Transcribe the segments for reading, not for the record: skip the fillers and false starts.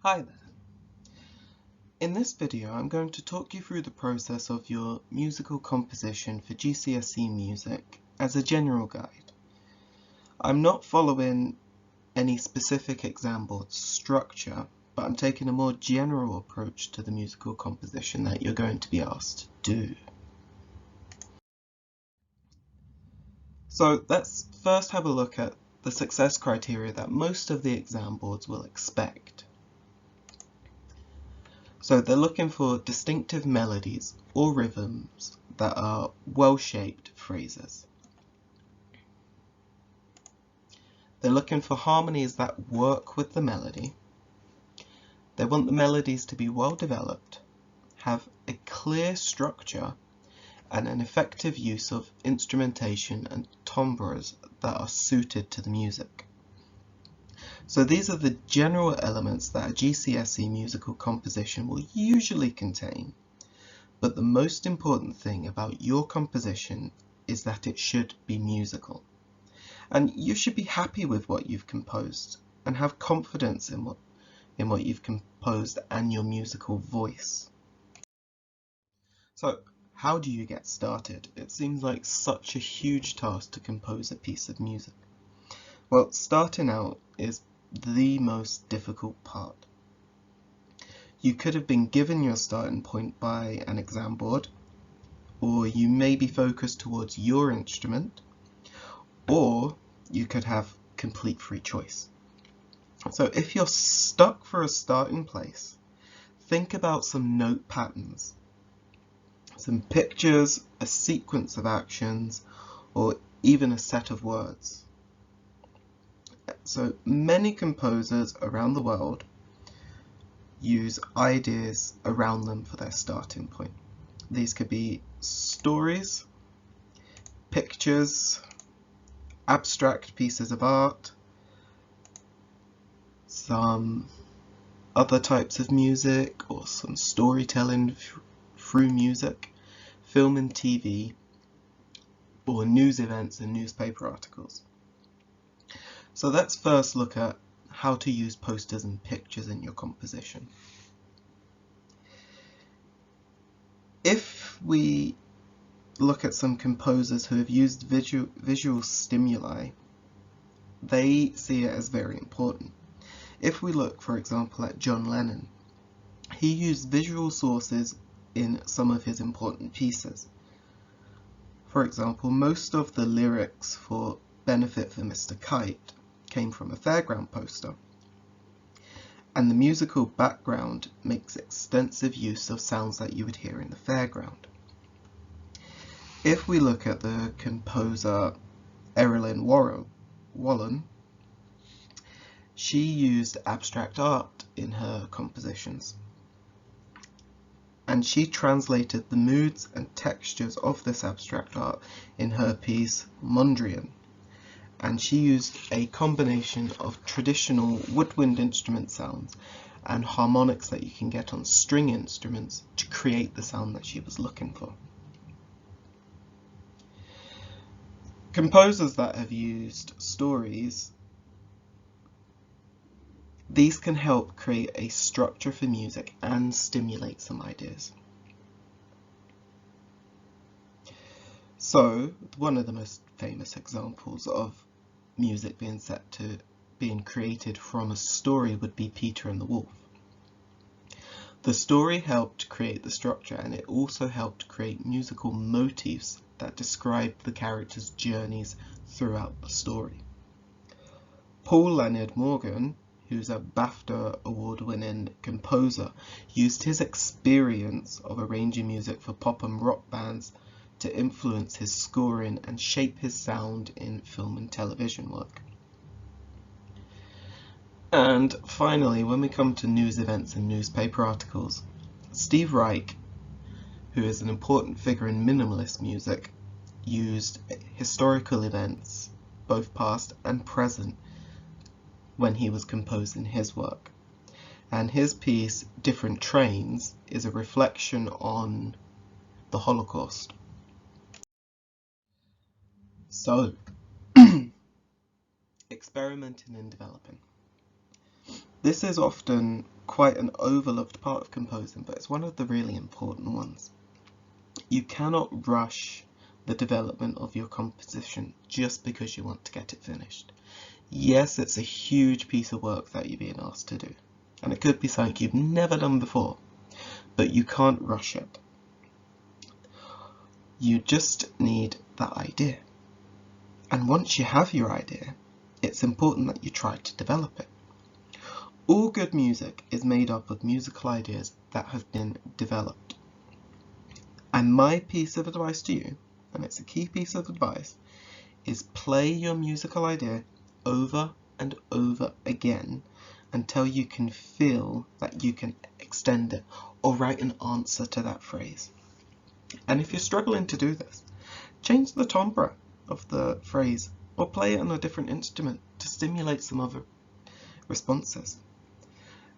Hi there. In this video I'm going to talk you through the process of your musical composition for GCSE music as a general guide. I'm not following any specific exam board structure, but I'm taking a more general approach to the musical composition that you're going to be asked to do. So let's first have a look at the success criteria that most of the exam boards will expect. So they're looking for distinctive melodies or rhythms that are well-shaped phrases. They're looking for harmonies that work with the melody. They want the melodies to be well developed, have a clear structure, and an effective use of instrumentation and timbres that are suited to the music. So these are the general elements that a GCSE musical composition will usually contain, but the most important thing about your composition is that it should be musical. And you should be happy with what you've composed and have confidence in what you've composed and your musical voice. So how do you get started? It seems like such a huge task to compose a piece of music. Well, starting out is the most difficult part. You could have been given your starting point by an exam board, or you may be focused towards your instrument, or you could have complete free choice. So if you're stuck for a starting place, think about some note patterns, some pictures, a sequence of actions, or even a set of words. So many composers around the world use ideas around them for their starting point. These could be stories, pictures, abstract pieces of art, some other types of music, or some storytelling through music, film and TV, or news events and newspaper articles. So let's first look at how to use posters and pictures in your composition. If we look at some composers who have used visual stimuli, they see it as very important. If we look, for example, at John Lennon, he used visual sources in some of his important pieces. For example, most of the lyrics for Benefit for Mr. Kite came from a fairground poster, and the musical background makes extensive use of sounds that you would hear in the fairground. If we look at the composer Erilyn Wallen, she used abstract art in her compositions, and she translated the moods and textures of this abstract art in her piece Mondrian. And she used a combination of traditional woodwind instrument sounds and harmonics that you can get on string instruments to create the sound that she was looking for. Composers that have used stories, these can help create a structure for music and stimulate some ideas. So, one of the most famous examples of music being created from a story would be Peter and the Wolf. The story helped create the structure, and it also helped create musical motifs that describe the characters' journeys throughout the story. Paul Leonard Morgan, who's a BAFTA award-winning composer, used his experience of arranging music for pop and rock bands to influence his scoring and shape his sound in film and television work. And finally, when we come to news events and newspaper articles, Steve Reich, who is an important figure in minimalist music, used historical events, both past and present, when he was composing his work. And his piece, Different Trains, is a reflection on the Holocaust. So, experimenting and developing. This is often quite an overlooked part of composing, but it's one of the really important ones. You cannot rush the development of your composition just because you want to get it finished. Yes, it's a huge piece of work that you're being asked to do, and it could be something you've never done before, but you can't rush it. You just need that idea. And once you have your idea, it's important that you try to develop it. All good music is made up of musical ideas that have been developed. And my piece of advice to you, and it's a key piece of advice, is play your musical idea over and over again until you can feel that you can extend it or write an answer to that phrase. And if you're struggling to do this, change the timbre of the phrase or play it on a different instrument to stimulate some other responses.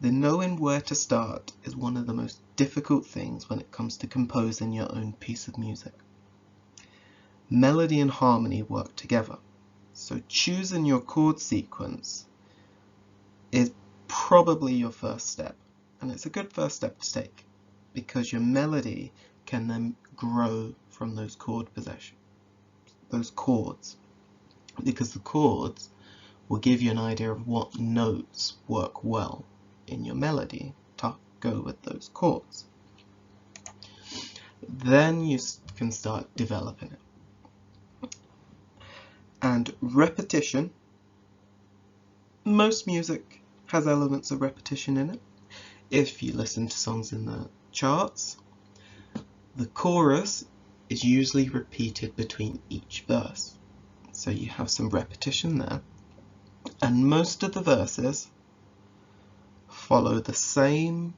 The knowing where to start is one of the most difficult things when it comes to composing your own piece of music. Melody and harmony work together, so choosing your chord sequence is probably your first step, and it's a good first step to take because your melody can then grow from those chords, because the chords will give you an idea of what notes work well in your melody to go with those chords. Then you can start developing it. And repetition, most music has elements of repetition in it. If you listen to songs in the charts, the chorus is usually repeated between each verse. So you have some repetition there. And most of the verses follow the same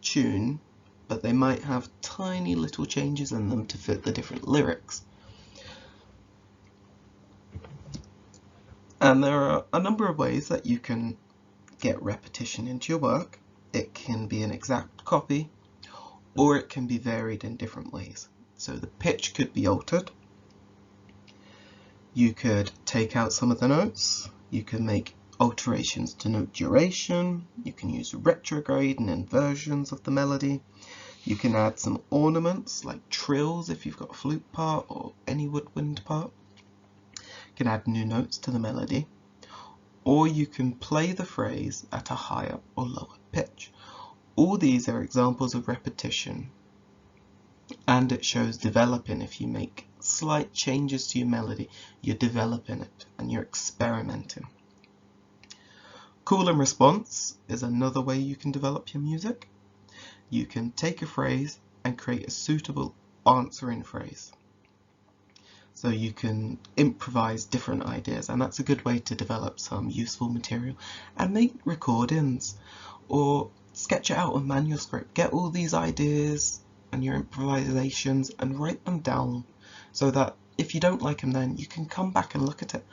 tune, but they might have tiny little changes in them to fit the different lyrics. And there are a number of ways that you can get repetition into your work. It can be an exact copy, or it can be varied in different ways. So the pitch could be altered. You could take out some of the notes. You can make alterations to note duration. You can use retrograde and inversions of the melody. You can add some ornaments like trills if you've got a flute part or any woodwind part. You can add new notes to the melody, or you can play the phrase at a higher or lower pitch. All these are examples of repetition, and it shows developing. If you make slight changes to your melody, you're developing it and you're experimenting. Call and response is another way you can develop your music. You can take a phrase and create a suitable answering phrase. So you can improvise different ideas, and that's a good way to develop some useful material and make recordings or sketch it out on manuscript. Get all these ideas and your improvisations and write them down so that if you don't like them then, you can come back and look at it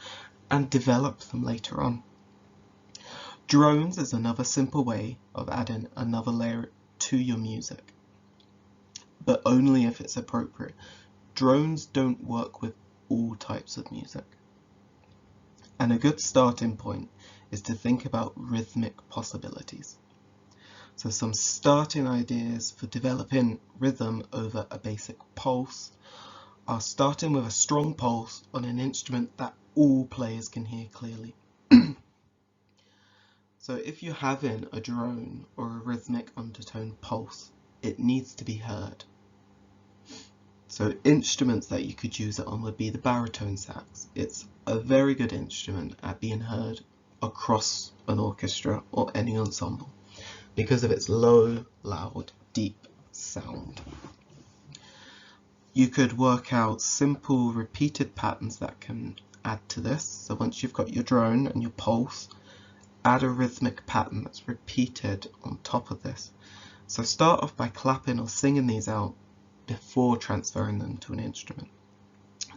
and develop them later on. Drones is another simple way of adding another layer to your music, but only if it's appropriate. Drones don't work with all types of music. And a good starting point is to think about rhythmic possibilities. So some starting ideas for developing rhythm over a basic pulse are starting with a strong pulse on an instrument that all players can hear clearly. So if you're having a drone or a rhythmic undertone pulse, it needs to be heard. So instruments that you could use it on would be the baritone sax. It's a very good instrument at being heard across an orchestra or any ensemble because of its low, loud, deep sound. You could work out simple repeated patterns that can add to this. So once you've got your drone and your pulse, add a rhythmic pattern that's repeated on top of this. So start off by clapping or singing these out before transferring them to an instrument.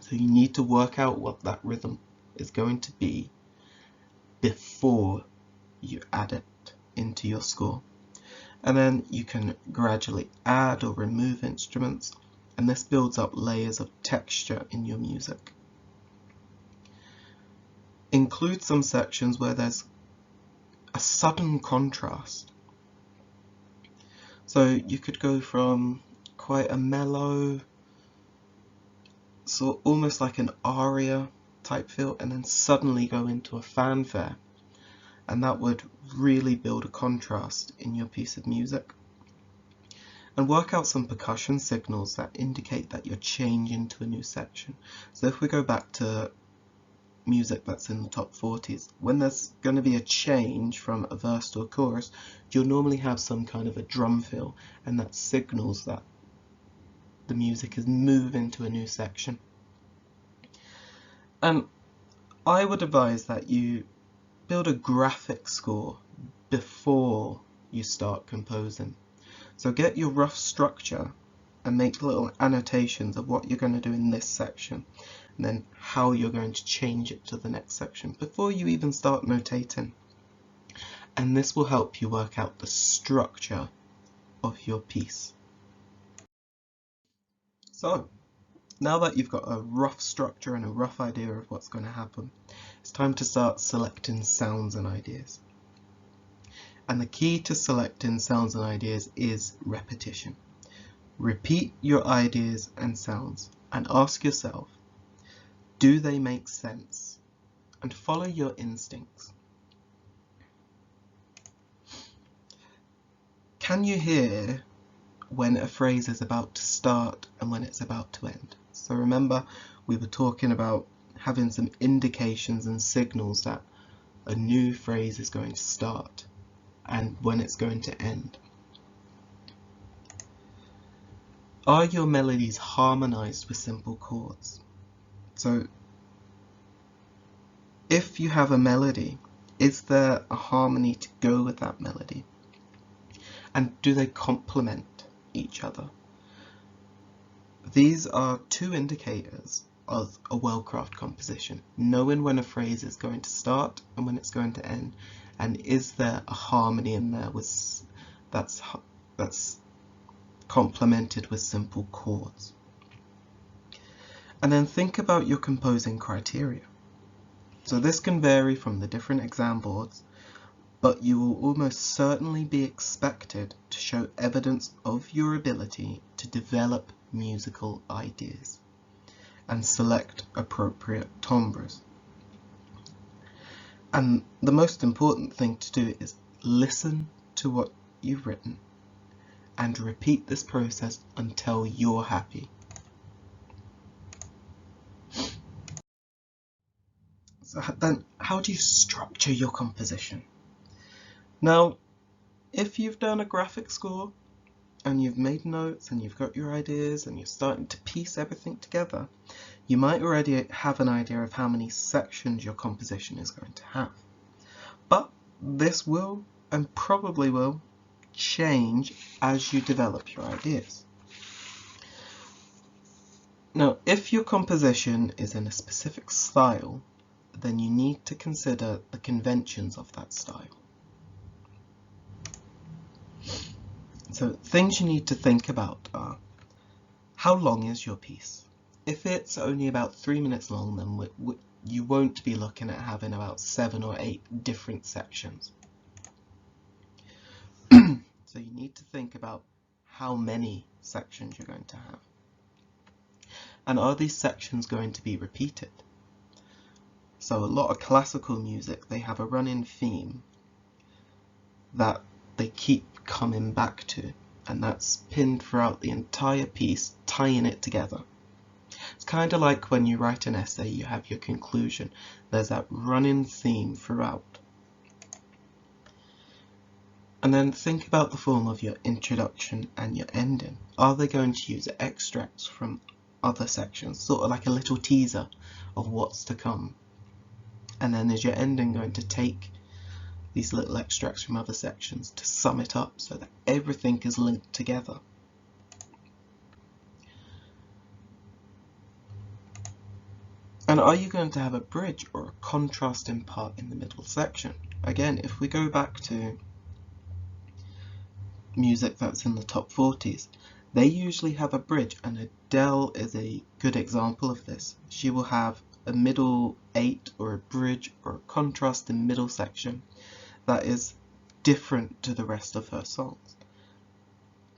So you need to work out what that rhythm is going to be before you add it into your score. And then you can gradually add or remove instruments, and this builds up layers of texture in your music. Include some sections where there's a sudden contrast So you could go from quite a mellow, sort almost like an aria type feel, and then suddenly go into a fanfare, and that would really build a contrast in your piece of music. And work out some percussion signals that indicate that you're changing to a new section. So if we go back to music that's in the top 40s, when there's going to be a change from a verse to a chorus, you'll normally have some kind of a drum fill, and that signals that the music is moving to a new section. And I would advise that you build a graphic score before you start composing. So get your rough structure and make little annotations of what you're going to do in this section, and then how you're going to change it to the next section before you even start notating. And this will help you work out the structure of your piece. So now that you've got a rough structure and a rough idea of what's going to happen, it's time to start selecting sounds and ideas. And the key to selecting sounds and ideas is repetition. Repeat your ideas and sounds and ask yourself, do they make sense? And follow your instincts. Can you hear when a phrase is about to start and when it's about to end? So remember, we were talking about having some indications and signals that a new phrase is going to start and when it's going to end. Are your melodies harmonized with simple chords? So if you have a melody, is there a harmony to go with that melody? And do they complement each other? These are two indicators of a well-crafted composition, knowing when a phrase is going to start and when it's going to end, and is there a harmony in there that's complemented with simple chords. And then think about your composing criteria. So this can vary from the different exam boards, but you will almost certainly be expected to show evidence of your ability to develop musical ideas and select appropriate timbres. And the most important thing to do is listen to what you've written and repeat this process until you're happy. So then, how do you structure your composition? Now, if you've done a graphic score and you've made notes and you've got your ideas and you're starting to piece everything together, you might already have an idea of how many sections your composition is going to have. But this will and probably will change as you develop your ideas. Now, if your composition is in a specific style, then you need to consider the conventions of that style. So things you need to think about are, how long is your piece? If it's only about 3 minutes long, then you won't be looking at having about 7 or 8 different sections. So you need to think about how many sections you're going to have. And are these sections going to be repeated? So a lot of classical music, they have a running theme that they keep coming back to, and that's pinned throughout the entire piece, tying it together. It's kind of like when you write an essay, you have your conclusion. There's that running theme throughout. And then think about the form of your introduction and your ending. Are they going to use extracts from other sections, sort of like a little teaser of what's to come? And then is your ending going to take these little extracts from other sections to sum it up so that everything is linked together? And are you going to have a bridge or a contrasting part in the middle section? Again, if we go back to music that's in the top 40s, they usually have a bridge, and Adele is a good example of this. She will have a middle 8 or a bridge or a contrasting middle section that is different to the rest of her songs.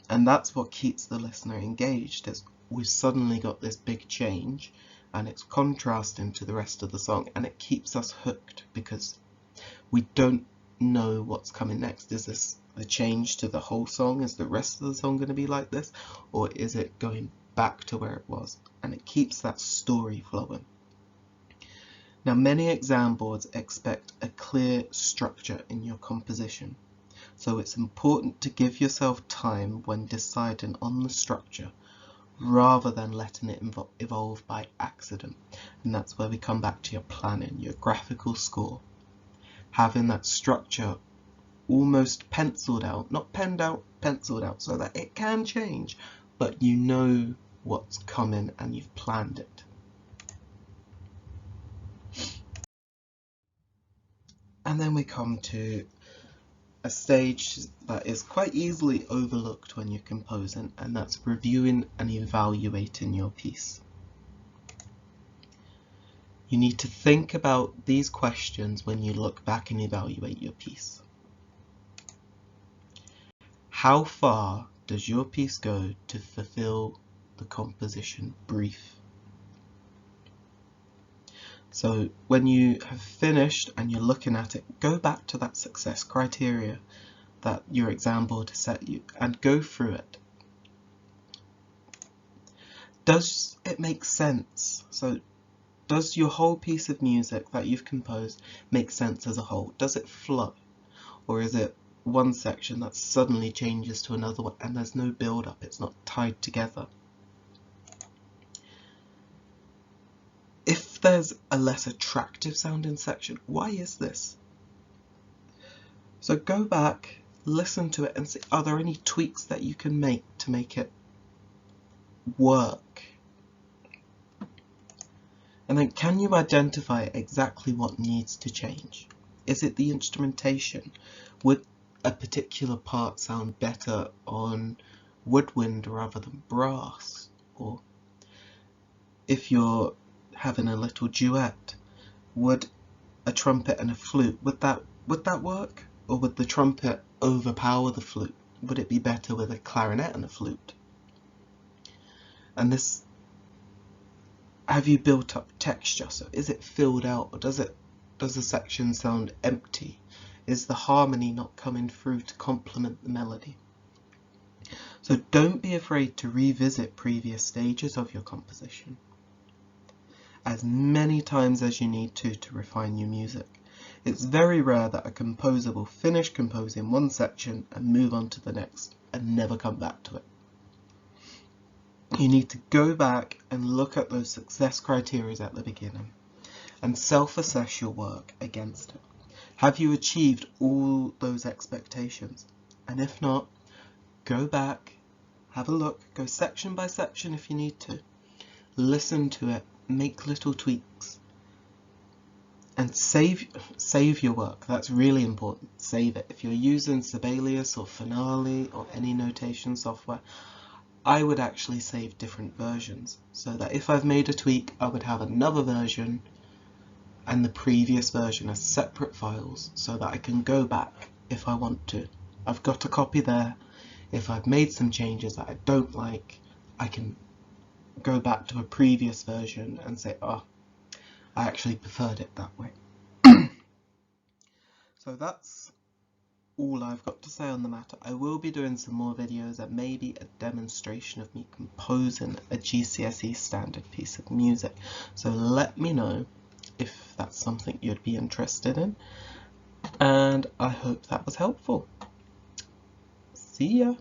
And that's what keeps the listener engaged, is we've suddenly got this big change and it's contrasting to the rest of the song, and it keeps us hooked because we don't know what's coming next. Is this a change to the whole song? Is the rest of the song going to be like this? Or is it going back to where it was? And it keeps that story flowing. Now, many exam boards expect a clear structure in your composition. So it's important to give yourself time when deciding on the structure rather than letting it evolve by accident. And that's where we come back to your planning, your graphical score. Having that structure almost penciled out, not penned out, penciled out, so that it can change, but you know what's coming and you've planned it. And then we come to a stage that is quite easily overlooked when you're composing, and that's reviewing and evaluating your piece. You need to think about these questions when you look back and evaluate your piece. How far does your piece go to fulfill the composition brief? So when you have finished and you're looking at it, go back to that success criteria that your exam board has set you and go through it. Does it make sense? So does your whole piece of music that you've composed make sense as a whole? Does it flow? Or is it one section that suddenly changes to another one and there's no build up, it's not tied together? If there's a less attractive sounding section, why is this? So go back, listen to it and see, are there any tweaks that you can make to make it work? And then can you identify exactly what needs to change? Is it the instrumentation? Would a particular part sound better on woodwind rather than brass? Or if you're having a little duet, would a trumpet and a flute, would that work? Or would the trumpet overpower the flute? Would it be better with a clarinet and a flute? And this, have you built up texture? So is it filled out, or does the section sound empty? Is the harmony not coming through to complement the melody? So don't be afraid to revisit previous stages of your composition as many times as you need to refine your music. It's very rare that a composer will finish composing one section and move on to the next and never come back to it. You need to go back and look at those success criteria at the beginning and self-assess your work against it. Have you achieved all those expectations? And if not, go back, have a look, go section by section if you need to, listen to it, make little tweaks, and save your work. That's really important. Save it. If you're using Sibelius or Finale or any notation software, I would actually save different versions so that if I've made a tweak, I would have another version and the previous version as separate files so that I can go back if I want to. I've got a copy there. If I've made some changes that I don't like, I can go back to a previous version and say, oh, I actually preferred it that way. So that's all I've got to say on the matter. I will be doing some more videos and maybe a demonstration of me composing a GCSE standard piece of music. So let me know if that's something you'd be interested in. And I hope that was helpful. See ya!